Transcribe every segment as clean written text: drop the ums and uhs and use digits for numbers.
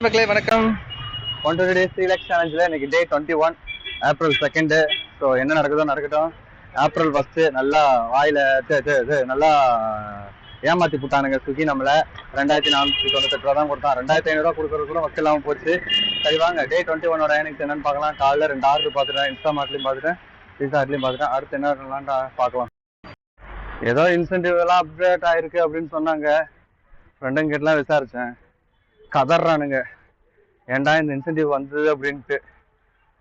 மக்களே வணக்கம். 120 days 3 lakh சேலஞ்சில் இன்னைக்கு டே 21 ஏப்ரல் 2. ஸோ என்ன நடக்குதோ நடக்கட்டும். ஏப்ரல் 1 நல்லா வாயில நல்லா ஏமாத்தி போட்டானுங்க ஸ்விக்கி. நம்மளை 2498 ரூபா தான் கொடுத்தான். 2500 கொடுக்கறது கூட வக்கு இல்லாமல் போச்சு. சரி வாங்க டே 21 எனக்கு என்னன்னு பார்க்கலாம். காலைல 2 ஆர்டர் பார்த்துட்டேன், இன்ஸ்டாமார்ட்லையும் பார்த்துட்டேன், பீஸாட்லையும் பார்த்துட்டேன். அடுத்து என்ன பண்ணலான்னு பார்க்கலாம். ஏதோ இன்சென்டிவ் எல்லாம் அப்டேட் ஆயிருக்கு அப்படின்னு சொன்னாங்க. ஃப்ரெண்டுங்க கிட்டலாம் விசாரிச்சேன், கதறானுங்க. ஏன்டா இந்த இன்சென்டிவ் வந்தது அப்படின்ட்டு.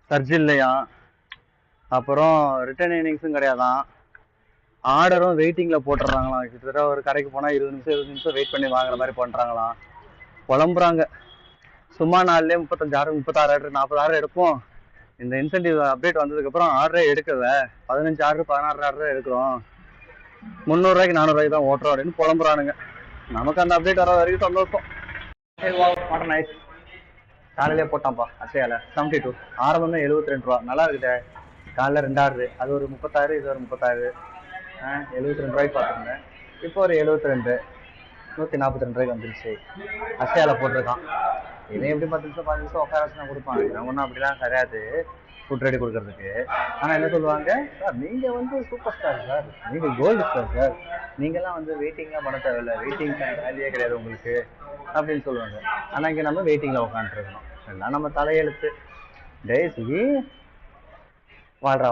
சர்ஜ் இல்லையா, அப்புறம் ரிட்டர்ன் இன்னிங்ஸும் கிடையாதான், ஆர்டரும் வெயிட்டிங்கில் போட்டுடுறாங்களாம். கிட்டத்தட்ட ஒரு கடைக்கு போனால் 20 நிமிஷம் வெயிட் பண்ணி வாங்குற மாதிரி பண்ணுறாங்களாம். புலம்புறாங்க. சும்மா நாள்லேயே 35 ஆர்டர் 36 ஆர்டர் 40 ஆர்டர் எடுப்போம். இந்த இன்சென்டிவ் அப்டேட் வந்ததுக்கப்புறம் ஆர்டரே எடுக்கல, 15 ஆர்டர் 16 ஆர்டர் எடுக்கிறோம், 300 ரூபாய்க்கு 400 ரூபாய்க்கு தான் ஓட்டுறோம் அப்படின்னு புலம்புறானுங்க. நமக்கு அந்த அப்டேட் வர வரைக்கும் சந்தோஷம். நைஸ். காலையிலே போட்டான்ப்பா அச்சையால 72. ஆரம்பம் தான் 72 ரூபா. நல்லா இருக்குதே. காலைல 2 ஆர்டரு, அது ஒரு 36, இது ஒரு 36, 72 ரூபாய்க்கு பார்த்துருந்தேன். இப்போ ஒரு 72, 142 ரூபாய்க்கு வந்துருச்சு. அச்சையால போட்டிருக்கான். இதே எப்படி 10 நிமிஷம் 5 நிமிஷம் உட்கார வச்சு நான் கொடுப்பாங்க. அவங்க ஒன்றும் அப்படிலாம் கிடையாது ஃபுட் ரெடி கொடுக்கறதுக்கு. ஆனால் என்ன சொல்லுவாங்க, சார் நீங்கள் வந்து சூப்பர் ஸ்டார் சார், நீங்கள் கோல்டு ஸ்டார் சார், நீங்கள்லாம் வந்து வெயிட்டிங்லாம் பண்ண தேவையில்லை, வெயிட்டிங் வேலையே கிடையாது உங்களுக்கு அப்படின்னு சொல்லுவாங்க. ஆனால் இங்கே நம்ம வெயிட்டிங்கில் உட்காந்துருக்கணும். எல்லாம் நம்ம தலையெழுத்து. டேஸ்கி வாழ்றா,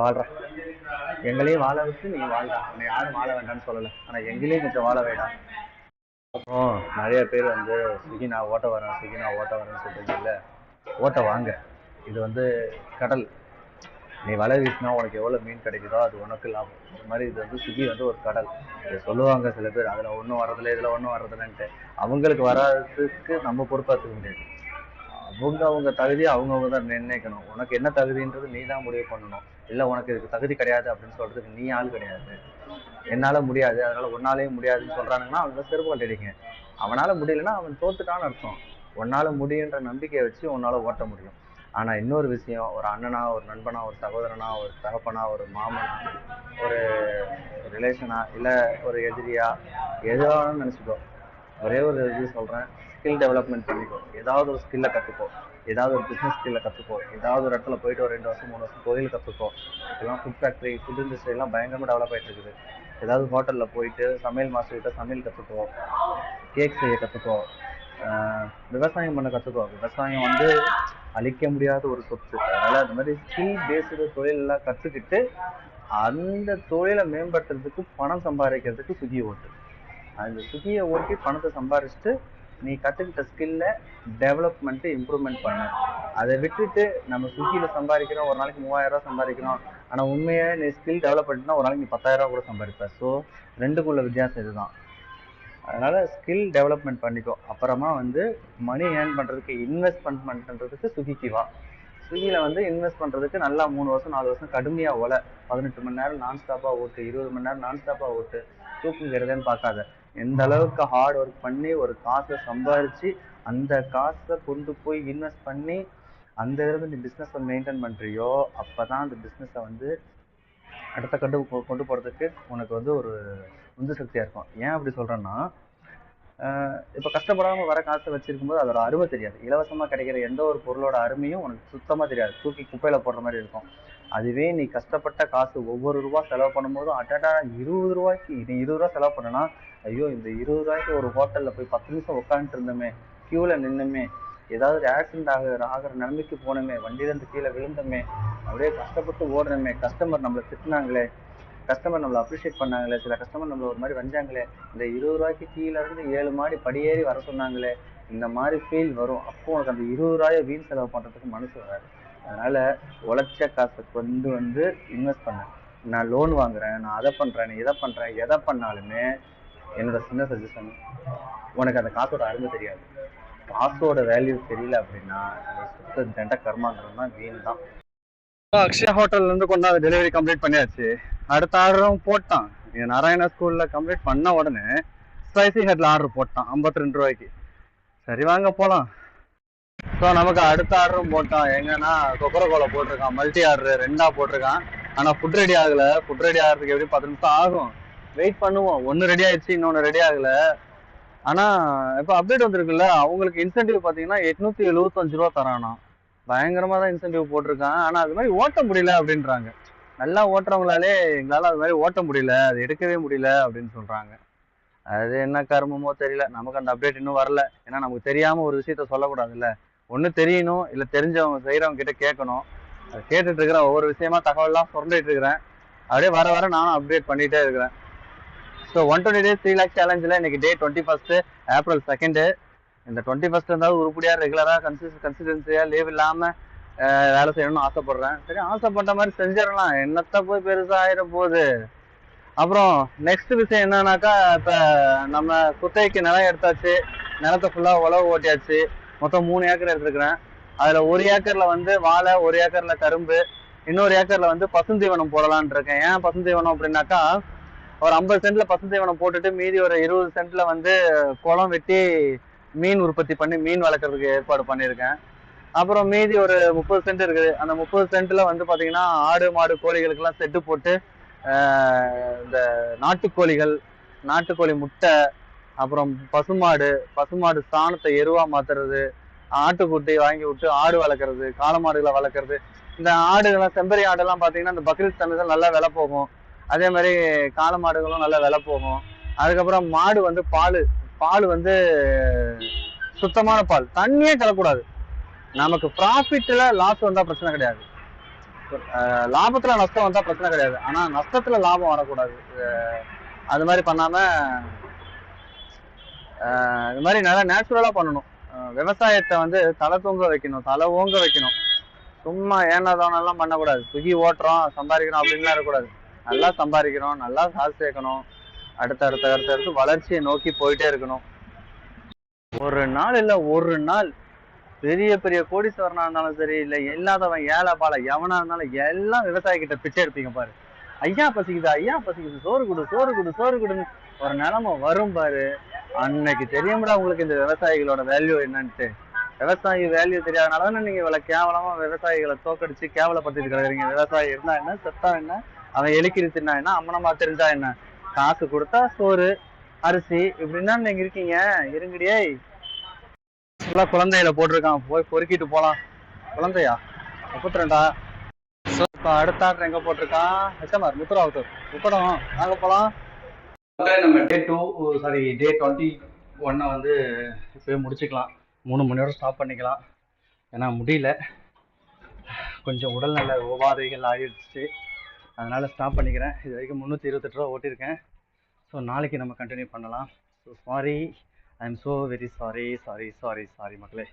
எங்களையும் வாழ வச்சு நீங்கள் வாழ்றா. உன்னை யாரும் வாழ வேண்டாம்னு சொல்லலை, ஆனால் எங்களையும் கொஞ்சம் வாழ வேண்டாம். அப்புறம் நிறைய பேர் வந்து ஸ்விக்கி நான் ஓட்ட வரேன்னு சொல்லிட்டு இல்லை, ஓட்ட வாங்க. இது வந்து கடல். நீ வலை வீசினா உனக்கு எவ்வளோ மீன் கிடைக்குதோ அது உனக்கு லாபம். இது மாதிரி இது வந்து ஸ்விக்கி வந்து ஒரு கடல். இதை சொல்லுவாங்க சில பேர், அதில் ஒன்றும் வரதில்லை இதில் ஒன்றும் வரதில்லைன்ட்டு. அவங்களுக்கு வராததுக்கு நம்ம பொறுப்பாற்றுக்க முடியாது. அவங்க தகுதியை அவங்கவுங்க தான் நிர்ணயிக்கணும். உனக்கு என்ன தகுதின்றது நீ தான் முடிவு பண்ணணும். இல்லை உனக்கு இதுக்கு தகுதி கிடையாது அப்படின்னு சொல்கிறதுக்கு நீ ஆள் கிடையாது. என்னால் முடியாது அதனால் ஒன்னாலேயும் முடியாதுன்னு சொல்கிறானுங்கன்னா அவங்க செருப்பு கட்டிடுங்க. அவனால் முடியலன்னா அவன் தோத்துட்டான்னு அர்த்தம். உன்னால் முடியுன்ற நம்பிக்கையை வச்சு உன்னால் ஓட்ட முடியும். ஆனால் இன்னொரு விஷயம், ஒரு அண்ணனா, ஒரு நண்பனா, ஒரு சகோதரனா, ஒரு தகப்பனா, ஒரு மாமனா, ஒரு ரிலேஷனா, இல்லை ஒரு எதிரியா, எதுவானு நினச்சிக்கோ. ஒரே ஒரு இது சொல்கிறேன், ஸ்கில் டெவலப்மெண்ட் பண்ணிக்கோ. ஏதாவது ஒரு ஸ்கில்லை கற்றுக்கோ, ஏதாவது ஒரு பிஸ்னஸ் ஸ்கில்லை கற்றுக்கோ, ஏதாவது ஒரு இடத்துல போயிட்டு ஒரு 2 வருஷம் 3 வருஷம் தொழில் கற்றுக்கோ. இப்போலாம் ஃபுட் ஃபேக்ட்ரி, ஃபுட் இண்டஸ்ட்ரியெல்லாம் பயங்கரமாக டெவலப் ஆகிட்டு இருக்குது. ஏதாவது ஹோட்டலில் போயிட்டு சமையல் மாஸ்டர்கிட்ட சமையல் கற்றுக்கோ, கேக் செய்ய கற்றுக்கோ, விவசாயம் பண்ண கற்றுக்கோ. விவசாயம் வந்து அழிக்க முடியாத ஒரு சொத்து. அதனால் அந்த மாதிரி ஸ்கில் பேஸ்டு தொழிலெல்லாம் கற்றுக்கிட்டு அந்த தொழிலை மேம்படுத்துறதுக்கு, பணம் சம்பாதிக்கிறதுக்கு ஸ்விக்கி ஓட்டு. அந்த ஸ்விக்கியை ஓட்டி பணத்தை சம்பாதிச்சுட்டு நீ கற்றுக்கிட்ட ஸ்கில்லை டெவலப்மெண்ட்டு இம்ப்ரூவ்மெண்ட் பண்ணு. அதை விட்டுட்டு நம்ம ஸ்விக்கியில் சம்பாதிக்கிறோம், ஒரு நாளைக்கு 3000 ரூபா சம்பாதிக்கிறோம், ஆனால் உண்மையாக நீ ஸ்கில் டெவலப் பண்ணிட்டுனா ஒரு நாளைக்கு நீ 10,000 ரூபா கூட சம்பாதிப்ப. ஸோ ரெண்டுக்குள்ள வித்தியாசம் இதுதான். அதனால் ஸ்கில் டெவலப்மெண்ட் பண்ணிக்கோ. அப்புறமா வந்து மணி ஏர்ன் பண்ணுறதுக்கு, இன்வெஸ்ட்மெண்ட் பண்ணுறதுக்கு ஸ்விக்கிக்கு வா. ஸ்விக்கியில் வந்து இன்வெஸ்ட் பண்ணுறதுக்கு நல்லா 3 வருஷம் 4 வருஷம் கடுமையாக 18 மணி நேரம் நான் ஸ்டாப்பாக ஓட்டு, 20 மணி நேரம் நான் ஸ்டாப்பாக ஓட்டு. தூக்குங்கிறதேன்னு பார்க்காத. எந்த அளவுக்கு ஹார்ட் ஒர்க் பண்ணி ஒரு காசை சம்பாதிச்சு அந்த காசை கொண்டு போய் இன்வெஸ்ட் பண்ணி அந்த இதில் நீ பிஸ்னஸை மெயின்டைன் பண்ணுறியோ அப்போ தான் அந்த பிஸ்னஸை வந்து அடுத்த கொண்டு போகிறதுக்கு உனக்கு வந்து ஒரு உந்து சக்தியாக இருக்கும். ஏன் அப்படி சொல்கிறேன்னா, இப்போ கஷ்டப்படாமல் வர காசை வச்சுருக்கும்போது அதோட அருமை தெரியாது. இலவசமாக கிடைக்கிற எந்த ஒரு பொருளோட அருமையும் உனக்கு சுத்தமாக தெரியாது. தூக்கி குப்பையில் போடுற மாதிரி இருக்கும். அதுவே நீ கஷ்டப்பட்ட காசு ஒவ்வொரு ரூபா செலவு பண்ணும்போதும் அட்டா 20 ரூபாய்க்கு நீ 20 ரூபா செலவு பண்ணனா, ஐயோ இந்த 20 ரூபாய்க்கு ஒரு ஹோட்டலில் போய் 10 நிமிஷம் உட்காந்துட்டு இருந்தோமே, க்யூவில் நின்றுமே, ஏதாவது ஆக்சிடென்ட் ஆகிற நிலைமைக்கு போனோமே, வண்டியிலேருந்து கீழே விழுந்தோமே, அப்படியே கஷ்டப்பட்டு ஓடுறோமே, கஸ்டமர் நம்மளை திட்டினாங்களே, கஸ்டமர் நம்மளை அப்ரிஷியேட் பண்ணாங்களே, சில கஸ்டமர் நம்மளை ஒரு மாதிரி வந்தாங்களே, இந்த 20 ரூபாய்க்கு கீழேருந்து 7 மாடி படியேறி வர சொன்னாங்களே, இந்த மாதிரி ஃபீல் வரும். அப்போ உனக்கு அந்த 20 ரூபாயை வீண் செலவு பண்ணுறதுக்கு மனசு வராது. அதனால் உழைச்ச காசை கொண்டு வந்து இன்வெஸ்ட் பண்ண. நான் லோன் வாங்குறேன், நான் அதை பண்ணுறேன், இதை பண்ணுறேன், எதை பண்ணாலுமே என்னோட சின்ன சஜஷன், உனக்கு அந்த காசோட அருமை தெரியாது. காசோட வேல்யூ தெரியல அப்படின்னா சுத்த தண்ட கர்மாங்கிறது தான் வீண் தான். அக்ஷயா ஹோட்டல்லேருந்து கொண்டாந்து டெலிவரி கம்ப்ளீட் பண்ணியாச்சு. அடுத்த ஆர்டரும் போட்டான். நாராயணா ஸ்கூலில் கம்ப்ளீட் பண்ண உடனே ஸ்பைசி ஹெட்டில் ஆர்டர் போட்டான் 52 ரூபாய்க்கு. சரி வாங்க போகலாம். ஸோ நமக்கு அடுத்த ஆர்டரும் போட்டான். எங்கன்னா கொக்கரகோலா போட்டிருக்கான், மல்டி ஆர்டரு 2ஆக போட்டிருக்கான். ஆனால் ஃபுட் ரெடி ஆகலை. ஃபுட் ரெடி ஆகிறதுக்கு எப்படி 10 நிமிஷம் ஆகும். வெயிட் பண்ணுவோம். ஒன்று ரெடி ஆயிடுச்சு, இன்னொன்று ரெடி ஆகலை. ஆனால் இப்போ அப்டேட் வந்திருக்குல்ல, அவங்களுக்கு இன்சென்டிவ் பார்த்தீங்கன்னா 875 ரூபா தரானா. பயங்கரமாக தான் இன்சென்டிவ் போட்டிருக்கான். ஆனால் அது மாதிரி ஓட்ட முடியல அப்படின்றாங்க. நல்லா ஓட்டுறவங்களாலே எங்களால் அது மாதிரி ஓட்ட முடியல, அது எடுக்கவே முடியல அப்படின்னு சொல்கிறாங்க. அது என்ன கருமமோ தெரியல. நமக்கு அந்த அப்டேட் இன்னும் வரல. ஏன்னா நமக்கு தெரியாமல் ஒரு விஷயத்த சொல்லக்கூடாதுல்ல. ஒன்று தெரியணும், இல்லை தெரிஞ்சவங்க செய்கிறவங்க கிட்ட கேட்கணும். அது கேட்டுட்டு இருக்கிறேன், ஒவ்வொரு விஷயமா தகவல்லாம் சுரண்டிட்டு இருக்கிறேன். அப்படியே வர வர நானும் அப்டேட் பண்ணிகிட்டே இருக்கிறேன். ஸோ 120 days 3 lakh சேலஞ்சில் இன்னைக்கு டே 21 ஏப்ரல் 2. இந்த 21 இருந்தாலும் உருப்படியாக ரெகுலராக கன்சிஸ்டன்சியாக லீவ் இல்லாமல் வேலை செய்யணும்னு ஆசைப்படுறேன். சரி, ஆசைப்பட்ட மாதிரி செஞ்சிடலாம், என்னத்த போய் பெருசாக ஆயிட போகுது. அப்புறம் நெக்ஸ்ட் விஷயம் என்னன்னாக்கா, இப்போ நம்ம குத்தகைக்கு நிலம் எடுத்தாச்சு, நிலத்தை ஃபுல்லாக உழவு ஓட்டியாச்சு. மொத்தம் 3 ஏக்கர் எடுத்துருக்கிறேன். அதில் 1 ஏக்கரில் வந்து வாழை, 1 ஏக்கரில் கரும்பு, இன்னொரு ஏக்கரில் வந்து பசுந்தீவனம் போடலான் இருக்கேன். ஏன் பசுந்தீவனம் அப்படின்னாக்கா, ஒரு 50 சென்ட்ல பசுந்தீவனம் போட்டுட்டு மீதி ஒரு 20 சென்ட்ல வந்து குளம் வெட்டி மீன் உற்பத்தி பண்ணி மீன் வளர்க்குறதுக்கு ஏற்பாடு பண்ணியிருக்கேன். அப்புறம் மீதி ஒரு 30 சென்ட் இருக்குது. அந்த 30 சென்ட்ல வந்து பார்த்தீங்கன்னா ஆடு மாடு கோழிகளுக்கெல்லாம் செட்டு போட்டு இந்த நாட்டுக்கோழிகள், நாட்டுக்கோழி முட்டை, அப்புறம் பசுமாடு சாணத்தை எருவா மாத்துறது, ஆட்டுக்குட்டி வாங்கி விட்டு ஆடு வளர்க்குறது, காளை மாடுகளை வளர்க்குறது. இந்த ஆடுகள்லாம் செம்பரி ஆடெல்லாம் பார்த்தீங்கன்னா இந்த பக்ரீத் சந்தைகள் நல்லா விலை போகும். அதே மாதிரி காளை மாடுகளும் நல்லா விலை போகும். அதுக்கப்புறம் மாடு வந்து பால் வந்து சுத்தமான பால், தண்ணியே கலக்கூடாது. நமக்கு ப்ராஃபிட்ல லாஸ் வந்தா பிரச்சனை கிடையாது, லாபத்துல நஷ்டம் வந்தா பிரச்சனை கிடையாது. ஆனா நஷ்டத்துல லாபம் வரக்கூடாது. அது மாதிரி பண்ணாம இது மாதிரி நல்லா நேச்சுரலா பண்ணணும். விவசாயத்தை வந்து தலை ஓங்க வைக்கணும். சும்மா ஏனாதானெல்லாம் பண்ணக்கூடாது. ஸ்விக்கி ஓட்டுறோம் சம்பாதிக்கிறோம் அப்படின்லாம் இருக்கக்கூடாது. நல்லா சம்பாதிக்கிறோம், நல்லா காசு சேர்க்கணும், அடுத்தடுத்து வளர்ச்சியை நோக்கி போயிட்டே இருக்கணும். ஒரு நாள் இல்லை, ஒரு நாள் பெரிய பெரிய கோடீஸ்வரனா இருந்தாலும் சரி, இல்லை இல்லாதவன் ஏழை பாலை எவனா இருந்தாலும் எல்லாம் விவசாயி கிட்ட பிச்சை எடுப்பீங்க பாரு. ஐயா பசிக்குது, சோறு கொடுன்னு ஒரு நிலைமை வரும் பாரு. அன்னைக்கு தெரியும்டா உங்களுக்கு இந்த விவசாயிகளோட வேல்யூ என்னன்ட்டு. விவசாயி வேல்யூ தெரியாதனால நீங்க இவ்வளவு கேவலமா விவசாயிகளை தோக்கடிச்சு கேவலப்படுத்திட்டு கிடக்குறீங்க. விவசாயி இருந்தா என்ன, செத்தா என்ன, அவன் எலிக்கிரி தின்னா என்ன, அம்மனமா தெரிஞ்சா என்ன, காசு கொடுத்தா சோறு அரிசி இப்படின்னா நீங்க இருக்கீங்க. இருங்கடியே, குழந்தையில போட்டிருக்கான், போய் பொறுக்கிட்டு போலாம். குழந்தையா 32. இப்போ அடுத்த ஆர்டர் எங்க போட்டிருக்கான், ஹெச்எம்ஆர் முத்துராவுத்தூர் முப்படம். நாங்க போலாம். நம்ம டே 21 வந்து இப்போயே முடிச்சுக்கலாம். 3 மணி நேரம் ஸ்டாப் பண்ணிக்கலாம். ஏன்னா முடியல, கொஞ்சம் உடல்நல உபாதைகள் ஆயிடுச்சு, அதனால ஸ்டாப் பண்ணிக்கிறேன். இது வரைக்கும் 328 ரூபா ஓட்டியிருக்கேன். ஸோ நாளைக்கு நம்ம கண்டினியூ பண்ணலாம். So sorry, I am so very sorry மக்களே.